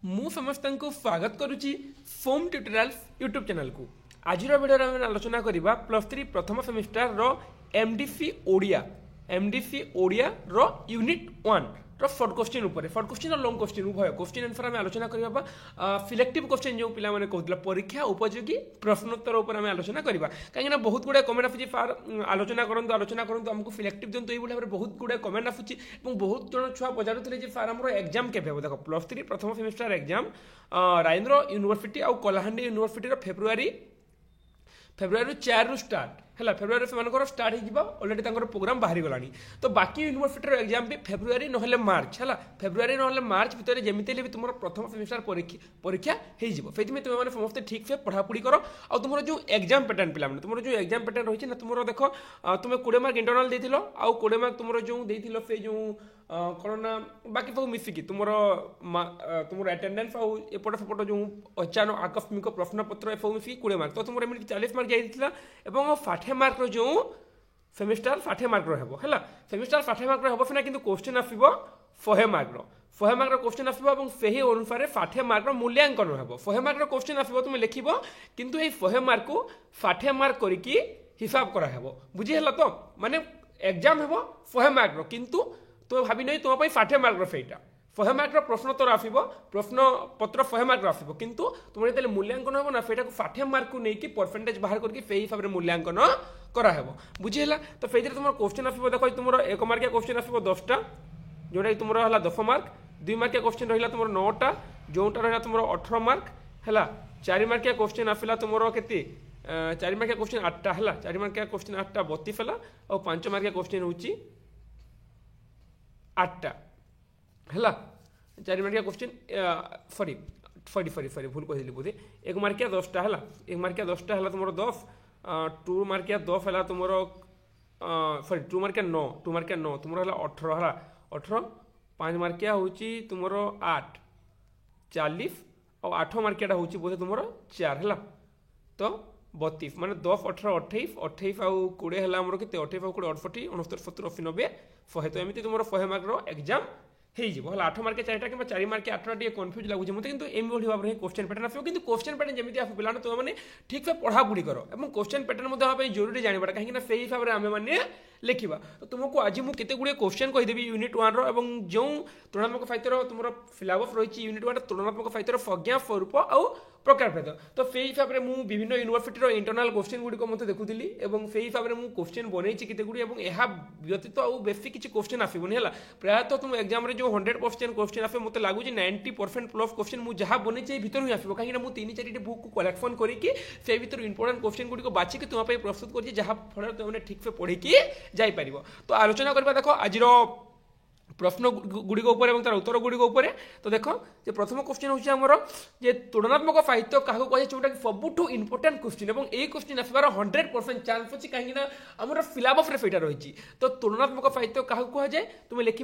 मु समस्त स्वागत करुच्ची फोम ट्यूटोरियल्स यूट्यूब चैनल को। आज भिडियो आम आलोचना करवा +3 प्रथम सेमिस्टर रो एमडीसी ओडिया रो यूनिट 1 रो शॉर्ट क्वेश्चन ऊपर शॉर्ट क्वेश्चन और लॉन्ग क्वेश्चन उभय क्वेश्चन आंसर आम आलोचना करवा। सिलेक्टिव क्वेश्चन जो पिला माने कहउतला परीक्षा उपयोगी प्रश्नोत्तर ऊपर आम आलोचना करवा कहीं बहुत गुड़े कमेंट आसूँ फार आलोचना करूँ आमको सिलेक्टिव दिखाँ ये भाव में बहुत गुड़े कमेंट आसूँ बहुत जन छुआ पचारे फार आम एग्जाम के देख +3 प्रथम सेमिस्टर एग्जाम राजेन्द्र यूनिवर्सिटी आउ कलाहांडी यूनिवर्सिटी फेब्रुआरी 4 रु स्टार्ट है फेब्रुआरी से स्टार्ट हो अलरेडी प्रोग्राम बाहरी गलानी। तो बाकी यूनिवर्सिटी एग्जाम भी फेब्रुआरी नहले मार्च है फेब्रुआरी नहले मार्च भितर जमीती भी तुम प्रथम सेमिस्टर परीक्षा हो तुम समस्त ठीक से पढ़ापढ़ी कर और तुम जो एग्जाम पैटर्न पिला तुम जो एग्जाम पैटर्न रही तुम देख तुम 20 मार्क इंटरनाल देथिल आउ 20 मार्क तुम जो देथिल से जो कौन ना बाकी सब मिसिकी तुम अटेंडेंस आउ एपट सेपट जो अचानक आकस्मिक प्रश्नपत्र सब मिसिकी 20 मार्क तो तुम 40 मार्क जाइथिला एवं 60 मार्क जो सेमिस्टर 60 मार्क है सेमिस्टर 60 मार्क हम सीना कि क्वेश्चन आसो 100 मार्क क्वेश्चन आसो और से ही अनुसार 60 मार्क मूल्यांकन हम 100 मार्क क्वेश्चन आसो तुम लिख किंतु ये 100 मार्क को 60 मार्क करके हिसाब कराब बुझीगला तो माने एग्जाम हम 100 मार्क किंतु तुम भाव नहीं तुम 60 मार्क सहीटा 100 मार्क प्रश्नोत्तर आसो प्रश्न पत्र 100 मार्क आसो किंतु तुम जो मूल्यांकन हम ना से 60 मार्क को लेकिन परसेंटेज बाहर करके हिसाब से मूल्यांकन कराब बुझीगला। तो से तुम क्वेश्चन आसो देख तुम 1 मार्किया क्वेश्चन आसो 10टा जोटा तुम रहा 10 मार्क 2 मार्किया क्वेश्चन रहा तुम 9टा जोटा रहा तुम 18 मार्क है 4 मार्किया क्वेश्चन आसला तुम के 4 मार्किया क्वेश्चन 8टा है 4 मार्किया क्वेश्चन 8टा 32 है और 5 मार्किया क्वेश्चन हूँ 8टा है 4 मार्किया क्वेश्चन सॉरी भूल कही बोधे 1 मार्किया 10टा है 1 मार्किया 10टा है तुम 10 2 मार्किया 10 है तुम सॉरी 2 मार्किया 9 तुम 18 है 18 5 मार्किया हूँ तुम 8 40 और 8 मार्किया हूँ बोधे तुम 4 है तो 32 माने 10 18 28 आउ 20 है आमर के 28 आउ 20 68 69 70 80 90 100 तो एमती तुम 100 मार्क एग्जाम हो 8 मार्क 4टा कि 4 मार्क 8टा टे कन्फ्यूज लगुच मत कि एमती भाव में क्वेश्चन पैटर्न आसो कि क्वेश्चन पैटर्न जमी आस पे तुम ठीक से पढ़ापढ़ी कर और क्वेश्चन पैटर्न जरूरी जानवा कहीं से हिसाब से आम मैंने लिखा। तो तुमको आज मुझे गुड़े क्वेश्चन कहीदेवी यूनिट 1 रो जो तुलनात्मक साहित्य तुम सिलेबस रही यूनिट 1 तुलनात्मक साहित्य संज्ञा स्वरूप आउ प्रकार भेद तो से हिसाब से मुझे विभिन्न यूनिवर्सिटी इंटरनाल क्वेश्चन गुड़िक मत देखुली और से हिसाब से मुझे क्वेश्चन बनई केते गुड़ी और यह व्यतीत आउ बेसी किसी क्वेश्चन आसबनी है प्रायतः तुम एग्जाम जो 100% क्वेश्चन आसे मत लगुच 90% प्लस क्वेश्चन मुझे जहाँ बनई भर ही आसो कहीं मुझे 3-4 बुक को कलेक्शन करके से भर इंपोर्टेंट क्वेश्चन गुड़िक बाछिकी तुम्हें प्रस्तुत कर जहाँ फल तुमने ठीक से पढ़ी जापर। तो आलोचना करवा देख आज प्रश्न गुड़िक तार उत्तर गुड़िक तो देख जे प्रथम क्वेश्चन हूँ आमर जे तुलनात्मक साहित्य क्या कहे जोटा कि सबुठ इंपोर्टेंट क्वेश्चन और ये क्वेश्चन आसबार 100% चान्स अच्छी कहीं आमर सिलेबस से रही। तो तुलनात्मक साहित्य क्या कहुए तुम लिख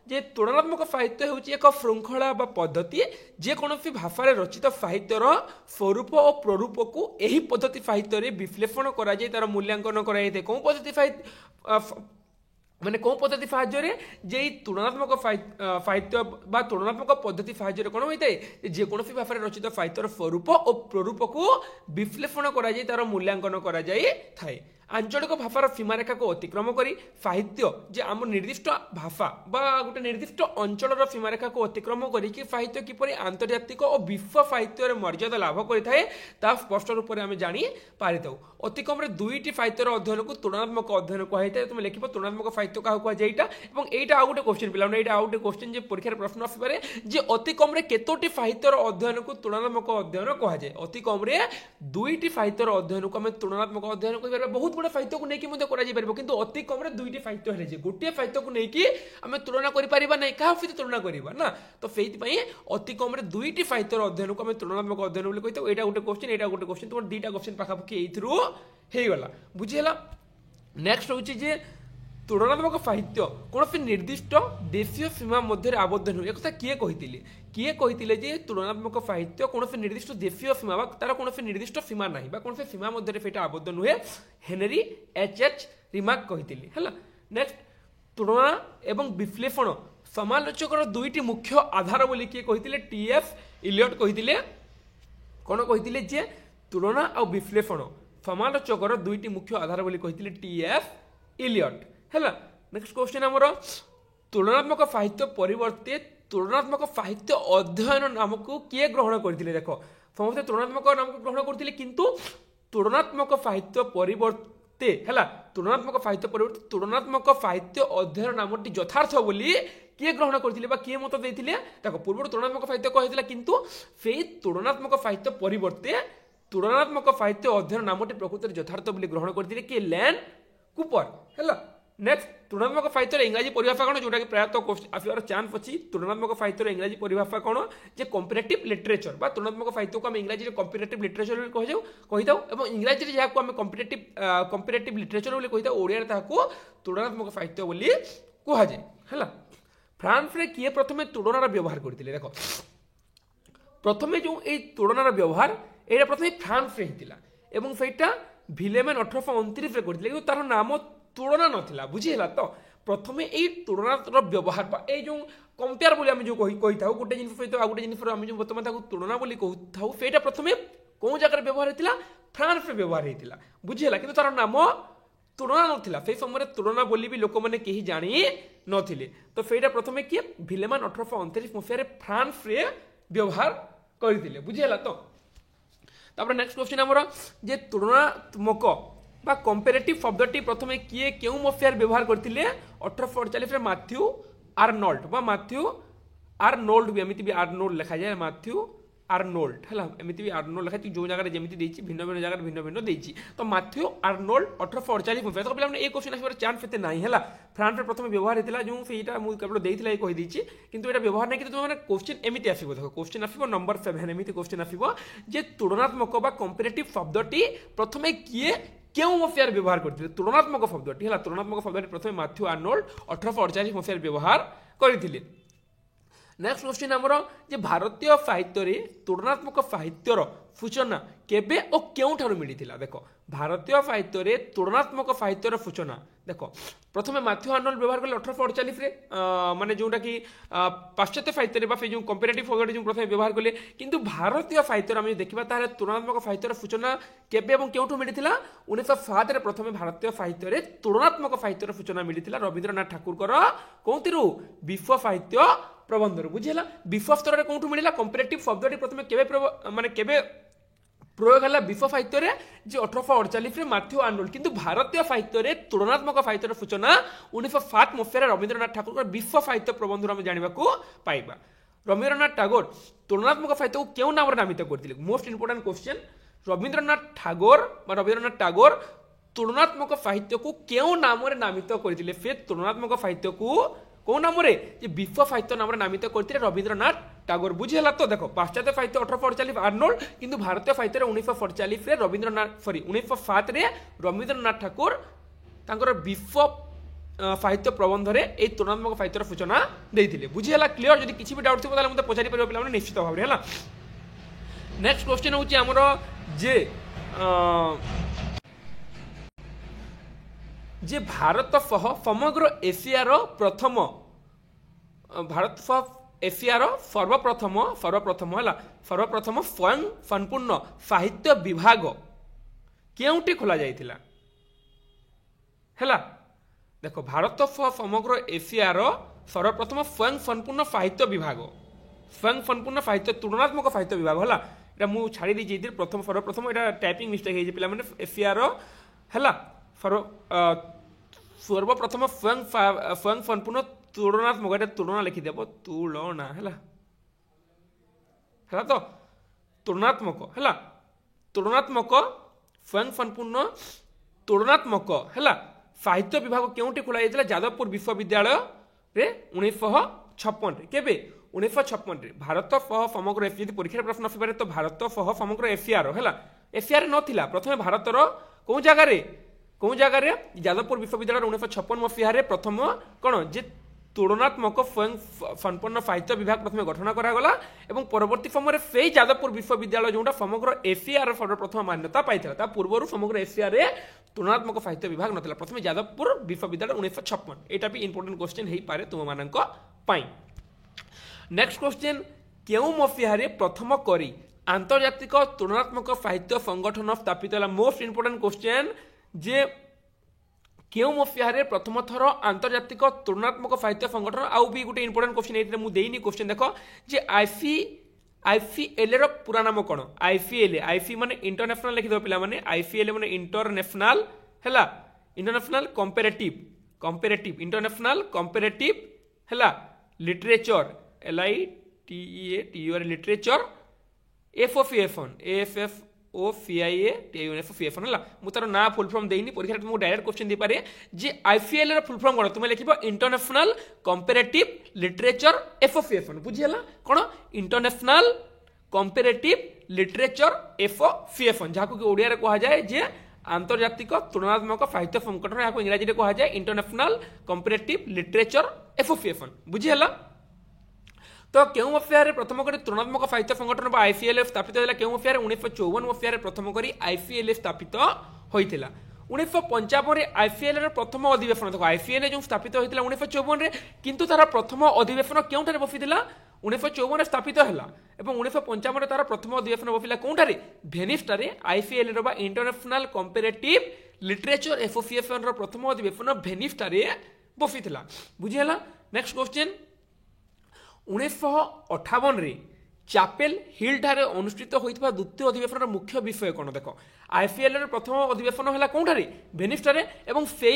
जे तुलनात्मक साहित्य हूँ एक श्रृंखला पद्धति जेकोसी भाषा रचित साहित्यर स्वरूप और प्ररूप को यही पद्धति साहित्य विश्लेषण कराए तार मूल्यांकन कराई कौन पद्धति साहित्य माने कौन पद्धति साहाय्य जे तुलनात्मक साहित्य बा तुलनात्मक पद्धति साहाय्य कौन होता है जेकोसी भाषा रचित साहित्यर स्वरूप और प्ररूप को विश्लेषण कराए तार मूल्यांकन कराए आंचलिक भाषार सीमारेखा को अतिक्रम करी साहित्य जे आम निर्दिष्ट भाषा बा गोटे निर्दिष्ट अंचल सीमारेखा को अतिक्रम करी साहित्य किपरि आंतर्जातिक और विश्व साहित्य मर्यादा लाभ करता स्पष्ट रूप से आम जानी पारि अति कम 2टी साहित्यर अध्ययन को तुलनात्मक अध्ययन कहुए तुम लिख तुलनात्मक साहित्य क्या कहुए यहाँ आउ गोटे क्वेश्चन पिला आउ गोटे क्वेश्चन जे परीक्षार प्रश्न आसपे जे अति कम केतोटी साहित्यर अध्ययन को तुलनात्मक अध्ययन कहुए अति कम 2टी साहित्यर अध्ययन को आम तुलनात्मक अध्ययन कर बहुत गुड़े साहित्य को लेकिन किंतु अति कम 2टी साहित्य है गोटे साहित्य को लेकिन आम तुलना कर क्या तुलना करवा ना। तो से अति कम 2टी साहित्यर अध्ययन को आम तुलनात्मक अध्ययन कही यहाँ गोटे क्वेश्चन यहाँ गोटे क्वेश्चन तुम 2टा क्वेश्चन पाखापाखि होगला बुझीगला। नेक्स्ट हूँ जे तुलनात्मक साहित्य कौन से निर्दिष्ट देशीय सीमा मध्य आबद्ध नुहे एक किए कही जे तुलनात्मक साहित्य कौन से निर्दिष्ट देशीय सीमा तार कौन से निर्दिष्ट सीमा ना कौन से सीमा मध्य से आबद्ध नुहे हेनरी एच रिमार्क कही है। नेक्स्ट तुलना एवं विश्लेषण समालोचकर दुईटी मुख्य आधार बोली किए कही टीएफ इलियट कही कौन कही जे तुलना और विश्लेषण समालोचकर दुईटी मुख्य आधार बोली कही टीएफ इलियट है। नेक्स्ट क्वेश्चन आमर तुलनात्मक साहित्य परिवर्ते तुलनात्मक साहित्य अध्ययन नाम को किए ग्रहण करते देख समस्ते तुलनात्मक नाम को ग्रहण करते किंतु तुलनात्मक साहित्य परिवर्ते है तुलनात्मक साहित्य परिवर्ते तुलनात्मक साहित्य अध्ययन नामटी यथार्थ बोली किए ग्रहण करते किए मत देते देख पूर्व तुलनात्मक साहित्य कहते किंतु से तुलनात्मक साहित्य परिवर्ते तुलनात्मक साहित्य अध्ययन नामटी प्रकृत यथार्थ बोली ग्रहण करते किए लैन कूपर है। नेक्स्ट तुलनात्मक साहित्य इंग्राजी परिभाषा कौन जोटा कि प्रायतः आसार चान्स अच्छी तुलनात्मक साहित्य इंग्राजी परिभाषा कौन जे कंपेरेटिव लिटरेचर बा तुलनात्मक साहित्य को आम इंग्राजी कंपेरेटिव लिटरेचर कही था इंग्राजी जहाँ को आम कंपेरेटिव लिटरेचर कही था ओडिया तुलनात्मक साहित्य बोली कहुए है। फ्रांस रे किए प्रथम तुलनार व्यवहार करते देख प्रथम जो ये तुलनार व्यवहार ये प्रथम फ्रांस रे होता एवं सेटा विलेमेन 1829 रे करते तार नाम तुलना नथिला बुझीला तो प्रथम यही तुलनार व्यवहार जो कंपेयर बोली आम जो कही था गोटे जिन सहित आ गोटे जिन आम जो बर्तमान तुलना बोली कहूँ से प्रथम कौ जगह व्यवहार होता फ्रांस में व्यवहार होता बुझीला कि तार नाम तुलना नथिला से समय तुलना बोली भी लोक मैंने कहीं जानी नथिले तो सेटा प्रथम किए विलेमान 1829 मसीह फ्रांस रे व्यवहार करते बुझीला तो नेक्स्ट क्वेश्चन आमर जे तुलनात्मक बा कंपेरेटिव शब्दटी प्रथम किए क्यों मसीहार व्यवहार करते 1848 मैथ्यू आर्नोल्ड बा मैथ्यू आर्नोल्ड भी एमती भी आर्नोल्ड लिखा जाए मैथ्यू आर्नोल्ड है एमती भी आर्नोल्ड लिखा जो जगह जमी भिन्न भिन्न जगह भिन्न भिन्न देती तो मैथ्यू आर्नोल्ड 1848 मसीहा तो पे ये क्वेश्चन आसार चान्स एत ना है फ्रांस में प्रथम व्यवहार होता जो सहीटा मुझे केवल देती कहीदी कितु ये व्यवहार नहीं कि तुम क्वेश्चन एमती आसो देख क्वेश्चन आस नंबर 7 एमती क्वेश्चन आसो जे तुलनात्मक बा कंपेरेटिव शब्दटी प्रथम किए क्यों मसीहार व्यवहार करते तुलनात्मक शब्दटी है तुलनात्मक शब्दटी प्रथम मैथ्यू आर्नोल्ड 1848 मसीहार व्यवहार करते। नेक्स्ट क्वेश्चन आमर जे भारतीय साहित्य तुलनात्मक साहित्यर सूचना केबे और क्यों मिलता देख भारतीय साहित्य तुलनात्मक साहित्यर सूचना देख प्रथम मैथ्यू आर्नोल्ड व्यवहार कले 1848 माने जोटा कि पाश्चात्य साहित्य जो कंपेरेटिव शब्द जो प्रथम व्यवहार कले किंतु भारतीय साहित्य आम देखा तुलनात्मक साहित्यर सूचना केबे और क्यों मिलता 1907 प्रथम भारतीय साहित्य तुलनात्मक साहित्यर सूचना मिलता रवींद्रनाथ ठाकुर कौन विश्व साहित्य प्रबंध बुझीला विश्व स्तर में कौन मिला कंपेरेटिव शब्दटी प्रथम माने केबे प्रयोग है विश्व साहित्य जे 1848 मैथ्यू आर्नोल्ड किंतु भारतीय साहित्य तुलनात्मक साहित्यर सूचना 1907 मसीह रवींद्रनाथ ठाकुर विश्व साहित्य प्रबंध आम जानवा पाइबा। रवींद्रनाथ टैगोर तुलनात्मक साहित्य को क्यों नाम नामित करते most important question Rabindranath Tagore तुलनात्मक साहित्य को क्यों नाम नामित करते से तुलनात्मक साहित्य को कौ नाम विश्व साहित्य नाम नामित करते रवींद्रनाथ टैगोर बुझीला तो देख पाश्चात्य साहित्य 1848 आर्नोल्ड किंतु भारतीय साहित्य 1947 रवींद्रनाथ 1907 रवींद्रनाथ ठाकुर विश्व साहित्य प्रबंध में यही तुलनात्मक साहित्यर सूचना देते बुझीला क्लीयर जब किसी भी डाउट थी मतलब पचारि पार पे निश्चित भाव में है। नेक्स्ट क्वेश्चन हूँ आमर जे भारत सह समग्र एशियार प्रथम सर्वप्रथम स्वयं संपूर्ण साहित्य विभाग केउटी खोला जाइथिला है देख भारत सह समग्र एशियार सर्वप्रथम स्वयं संपूर्ण साहित्य विभाग तुलनात्मक साहित्य विभाग है ये मुझे छाड़ी दीजिए प्रथम सर्वप्रथम यहाँ टाइपिंग मिस्टेक है पे एशियार है सर्वप्रथम स्वयं संपूर्ण तुलनात्मक तुलना लिखिदेव तुलना है तो तुलनात्मक है तुलनात्मक स्वयं संपूर्ण तुलनात्मक है साहित्य विभाग क्योंटी खोल जाता जादवपुर विश्वविद्यालय 1956 केबे 1956 भारत सह समग्र एशिया परीक्षा प्रश्न आसपे तो भारत सह समग्र एशियार है एशियार नाला प्रथम भारतर कौ जगार जादवपुर विश्वविद्यालय 1956 मसीह प्रथम कौन जे तुलनात्मक स्वयं संपन्न साहित्य विभाग प्रथम गठन करागला एवं परवर्ती समय से जादवपुर विश्वविद्यालय जोटा समग्र एशियार सर्वप्रथम मान्यता पाई पूर्व समग्र एशियार तुलनात्मक साहित्य विभाग नाला प्रथम जादवपुर विश्वविद्यालय 1956 यहाँ भी इंपोर्टेंट क्वेश्चन हो पारे तुम मान पाई। नेक्स्ट क्वेश्चन केउ मसीहारे प्रथम करी आंतर्जातिक तुलनात्मक साहित्य संगठन स्थापित है। मोस्ट इंपोर्टेंट क्वेश्चन जे केउ मसीहारे प्रथम थर आंतर्जातिक तुलनात्मक साहित्य संगठन आउ भी गोटे इंपोर्टेंट क्वेश्चन ये मुझे देनी क्वेश्चन देख जे आईसीएल रो पूरा नाम कौन। आईसीएल माने इंटरनेशनल लिखिद पिला माने आईसीएल माने इंटरनेशनल हैला इंटरनेशनल कंपेरेटिव इंटरनेशनल कंपेरेटिव हैला लिटरेचर LITERATUR लिटरेचर FOCIA है मुझे तार ना फुल फॉर्म देनी परीक्षा तुमको डायरेक्ट क्वेश्चन दे पारे जे आईसीएल रो फुल फॉर्म कौन तुम लिख इंटरनेशनल कंपेरेटिव लिटरेचर एसोसिएशन बुझीगला कौन इंटरनेशनल कंपेरेटिव लिटरेचर एसोसिएशन जहाँ को ओडिया कहा जाए जे आंतर्जातिक तुलनात्मक साहित्य संगठन यहाँ इंग्राजी में कहा जाए इंटरनेशनल कंपेरेटिव लिटरेचर एसोसिएशन बुझीगला। तो केउ मसीहारे प्रथम करी तुलनात्मक साहित्य संगठन आईसीएल स्थापित होता केउ मसीहारे 1954 मसीहारे प्रथम करी आईसीएल स्थापित होता। 1955 आईसीएल प्रथम अधिवेशन देखो आईसीएल जो स्थापित होता 1954 किंतु तार प्रथम अधिवेशन केउठारे बसिथिला 1954 स्थापित है और 1955 तार प्रथम अधिवेशन बसिला कौटारे भेनिस आईसीएल रो इंटरनेशनल कंपेरेटिव लिटरेचर एसोसिएशन रो प्रथम अधिवेशन भेनिस बसिथिला बुझीगला। नेक्स्ट क्वेश्चन 1958 चैपेल हिल ठारे अनुष्ठित होता द्वितीय अधिवेशन मुख्य विषय कौन देख आईसीएल प्रथम अधिवेशन है कौटारे भेनिस और से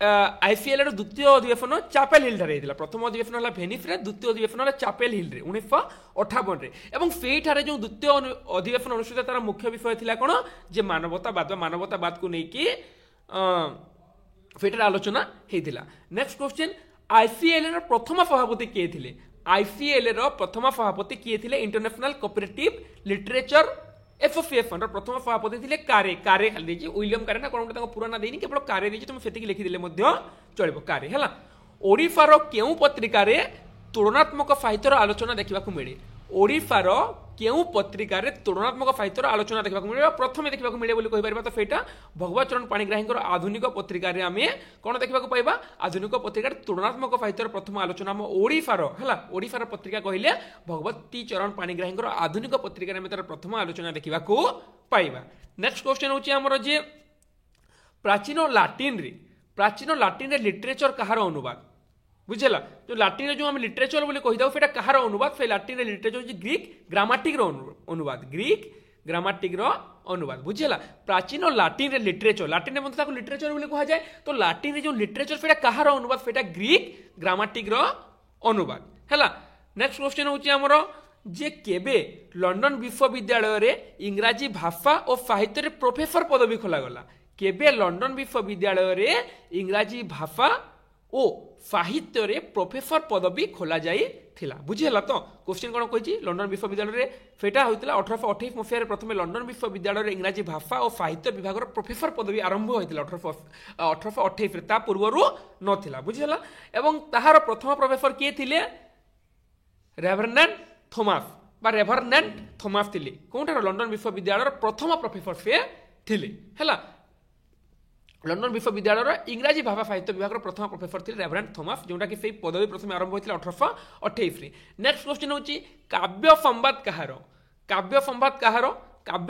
आईसीएल द्वितीय अधिवेशन चैपेल हिल ठारे प्रथम अधिवेशन है भेनिस द्वितीय अधिवेशन है चैपेल हिल 1958 और से जो द्वितीय अधिवेशन अनुष्ठित तार मुख्य विषय थी कौन जे मानवतावाद को लेकिन आलोचना होता। नेक्स्ट क्वेश्चन आईसीएल प्रथम सभापति किए थे आईसीएल प्रथम सभापति किए थे इंटरनेशनल कोऑपरेटिव लिटरेचर एसोसिएशन प्रथम सभापति थे कारे खाली विलियम कारे ना कौन पूरा ना देनी केवल कारे देती तुम से लिखिदेले चलो कारे है। ओडिशार केउ पत्रिकार तुलनात्मक साहित्यर आलोचना देखा मिले ओडिशार केउ पत्रिकार तुलनात्मक साहित्यर आलोचना देखा मिले प्रथम देखा मिले कहीपर तो सहीटा भगवत चरण पाणिग्राही आधुनिक पत्रिकार आम कौन देखा पाइबा आधुनिक पत्रिकार तुलनात्मक साहित्यर प्रथम आलोचना आम ओडिशार पत्रिका कहले भगवती चरण पाणिग्राही आधुनिक पत्रिकार आम तार प्रथम आलोचना देखा पाइबा। नेक्स्ट क्वेश्चन होची हमर जे प्राचीन लाटिन लिटरेचर कहार अनुवाद बुझेला जो लाटिन जो हम लिटरेचर बोली कही था कहार अनुवाद से लाटिन लिटरेचर ग्रीक ग्रामाटिक अनुवाद बुझेला प्राचीन लाटिन लिटरेचर लाटिन में लिटरेचर बोली कहा जाए तो लाटिन जो लिटरेचर से कहार अनुवाद से ग्रीक ग्रामाटिक अनुवाद है। नेक्स्ट क्वेश्चन होची हमर जे केबे लंडन विश्वविद्यालय रे इंग्राजी भाषा और साहित्य प्रोफेसर पदवी खोलागला केबे लंडन विश्वविद्यालय रे इंग्राजी भाषा ओ साहित्य रे प्रोफेसर पदवी खोला जाई थिला बुझीला। तो क्वेश्चन कौन कही लंडन विश्वविद्यालय रे फेटा होइतिला 1828 मसीह प्रथम लंडन विश्वविद्यालय रे इंग्राजी भाषा और साहित्य विभाग प्रोफेसर पदवी आरंभ होइतिला 1828 ता पूर्वरु नथिला बुझीला एवं ताहार प्रथम प्रोफेसर किए थिले रेभरनेंट थॉमस थिले कोठार लंडन विश्वविद्यालय प्रथम प्रोफेसर से थिले हैला लंडन विश्वविद्यालय इंग्राजी भाषा साहित्य विभाग प्रथम प्रोफेसर थे रेभरेंड थॉमस जोटा कि से पदवी प्रथम आरंभ होता 1828। नेक्स्ट क्वेश्चन होची काव्य संवाद कहार काव्य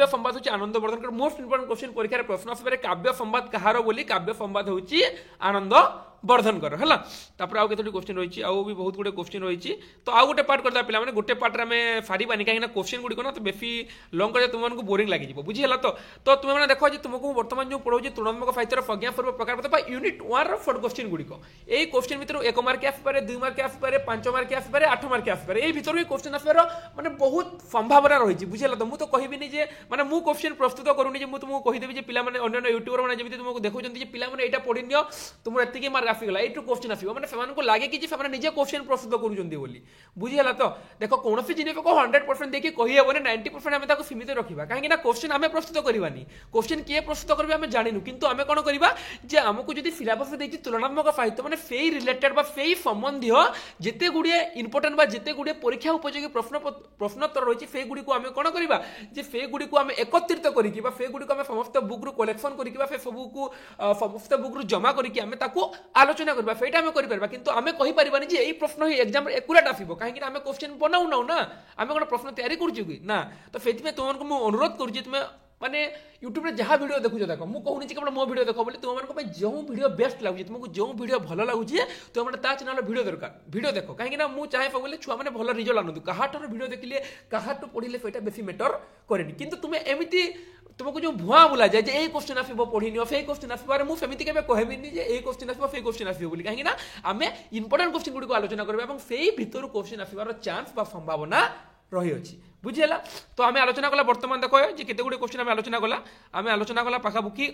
संवाद होची Anand Vardhan most important question परीक्षा प्रश्न आसपारे काव्य संवाद कहार बोली काव्य संवाद होची आनंद वर्धन कर है तापर आउ केतोटी क्वेश्चन रही आउ भी बहुत गुटे क्वेश्चन रही तो आउ गोटे पार्ट करदा पिला माने गोटे पार्ट रे हमें सारिबानी कहीं क्वेश्चन गुडी ना तो बेसी लॉन्ग कर तुमको बोरिंग लगी बुझीगला। तो तुम मैंने देखो तुमको बर्तमान जो पढ़ाऊँ तुलनात्मक साहित्यर प्रज्ञा पूर्व प्रकार यूनिट 1 शॉर्ट क्वेश्चन गुड़िक यही क्वेश्चन भितर 1 मार्क आसपे 2 मार्क आसपे 5 मार्क आसपे 8 मार्क आसपे यही भितर ही क्वेश्चन आसपार माने बहुत संभावना रही बुझीगला। तो मुझे कहबी जे माने मु क्वेश्चन प्रस्तुत करूनी मुझे तुमको कहीदेवी पिला माने अन्य यूट्यूबर मैंने जमी तुमको देखुं पिला माने एटा पढ़ी नियो तुम एतिकी मार्क आसीगला एटू क्वेश्चन आसो मैंने से लगे कि निजे क्वेश्चन प्रस्तुत करुँच बुझीगला। तो देख कौन जिन को 100% देखिए कहीहबनी 90% आम सीमित रखा कहीं क्वेश्चन आम प्रस्तुत करवानी क्वेश्चन किए प्रस्तुत करेंगे आम जानू किंतु आम कौन करवा आमको जो सिलेबस देखिए तुलनात्मक साहित्य मैंने से रिलेटेड से संबंधी जिते गुड़े इंपोर्टेंट जिते गुड़े परीक्षा उपयोगी प्रश्नोत्तर रही से गुड़ी को आम कौन करवा से गुड़ी को आम एकत्रित करके से गुड़ी को आम समस्त बुक रु कलेक्शन करके से सबको समस्त बुक रु जमा करके आम आलोचना करबा फेटा आमे करि परबा किंतु आमे कहि परिबानी जे एई प्रश्न ही एग्जाम रे एकुरेट आसीबो काहे कि आमे क्वेश्चन बनाउ नाउ ना आमे कोन प्रश्न तयारी करछु कि ना तो फेति में तुमन को मु अनुरोध करू जे तुमे माने यूट्यूब रे जहाँ वीडियो देखु देखो मु कहूनी जे केवल मो वीडियो देखो बोली तुम मानको जो वीडियो बेस्ट लागु तुमको जो वीडियो भलो लागु तुम माने ता चैनल वीडियो दरकार वीडियो देखो काहे कि ना मु चाहे बोले छुआ माने भलो रिजल्ट आनंदु काहाटर वीडियो देखिले काहाटो पढिले फेटा बेसी मैटर करेनी किंतु तुमे एमिति तुमको जो भुआ बुला जाए जे ए क्वेश्चन आसीबो पढिनियो फे क्वेश्चन आसीबो अरे मु सेमिति केबे कहबिनी जे ए क्वेश्चन आसीबो फे क्वेश्चन आसीबो बोली काहे कि ना आमे इंपोर्टेंट क्वेश्चन गुडी को आलोचना करबे एवं सेही भितरु क्वेश्चन आसीबार चांस बा संभावना रही अछि बुझिला तो आमे आलोचना कला वर्तमान देखो जे केते गुडी क्वेश्चन आमे आलोचना कला पाखापुकी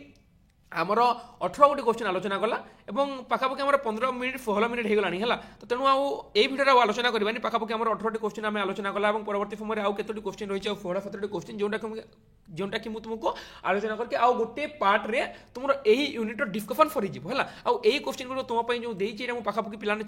आमर 18 गोटी क्वेश्चन आलोचना कला एवं पाखापुकी आमर 15 मिनिट 16 मिनिट हेगलानी हला तो तेणु आउ ए भिडियो आलोचना करबानी पाखापुकी आमर 18 गोटी क्वेश्चन आमे आलोचना कला एवं परवर्ती समय आउ केतोटी क्वेश्चन रहिछ 16-17 क्वेश्चन जोंटा कि मु तुमको आलोचना करके आउ गोटे पार्ट रे तुमरो एही यूनिट डिस्कशन फरी जिवो हला आउ एही क्वेश्चन गुलो तुम पई जो देइछि रे मु पाखापुकी पिलाने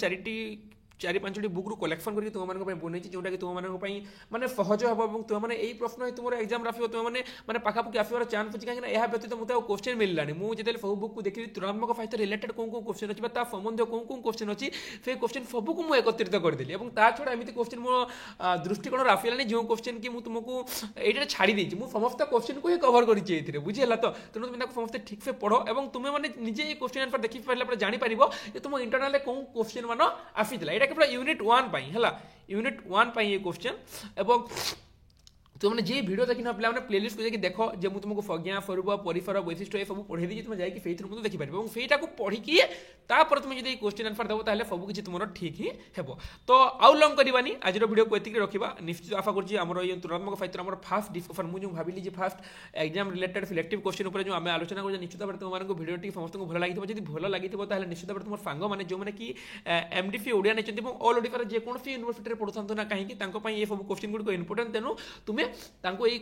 4-5 बुक रु कलेक्शन करके तुम मानक बनै जोटा कि तुम मानक माने सहज हम और तुम मैंने यही प्रश्न तुम एग्जाम आसो तुम मैंने पाखापुकी आसवर चान्स अच्छी कहीं यह व्यतीत मत क्वेश्चन मिलानी मुझे सब बुक को देखी तुलनात्मक फाइट रिलेटेड कौन कौन क्वेश्चन अच्छी संबंध कौन कौन क्वेश्चन अच्छी से क्वेश्चन सबको मुझे एकत्रित करदेली और ता छड़ा एमती क्वेश्चन मो दृष्टिकोण आसलानी जो क्वेश्चन की तुमको ये छाड़ी देती मुझे समस्त क्वेश्चन को ही कवर कर बुझीगला तो तेणु तुम समस्त ठीक से पढ़ और तुम्हें मैंने निजे क्वेश्चन आंसर देखी पारे जापर जे तुम इंटरनाल कौन क्वेश्चन मान आसीला यहाँ केवल यूनिट 1 पाई हला यूनिट 1 पाई ये क्वेश्चन एवं तुमने जे वीडियो देखि ना पिला प्लेलिस्ट को जाके देखो जे मु तुमको फज्ञा फरुबा परिफर वैशिष्ट ए सब पढ़े दी तुम जाके फेथ रु देखि पारिबो फेटा को पढ़ी की तापर तुम जदि क्वेश्चन आंसर देबो ताले सब किछि तुमरो ठीक ही हेबो तो आउ लंग करबानी आज वीडियो को एतिक रखिबा निश्चित आशा करछि हमरो ये तुलनात्मक फाइटर हमरो फास्ट डिस्कशन मु जो भाबिली जे fast exam related selective question ऊपर जो आमे आलोचना कर निश्चित भाबे तुम मानको वीडियो टी समस्त को भलो लागिथिबो जदि भलो लागिथिबो ताले निश्चित भाबे तुमर सांग माने जो माने की एमडीसी ओडिया नेचंती और ऑल ओडिफा जे कोनसी यूनिवर्सिटी रे पढुथांतो ना काहे कि तांको पई ये सब क्वेश्चन गुड को इंपोर्टेंट तेनु तुमे तांको ए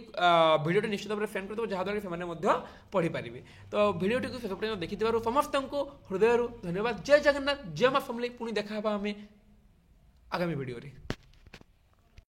भिडियो निश्चित भाव फ्रेंड कर जहाँद्वारा से पढ़ी पारे तो भिडियो शेष पर्यटन देखि समस्त को हृदय धन्यवाद जय जगन्नाथ जय मां समलेई पुणी देखा आगामी भिडियो रे।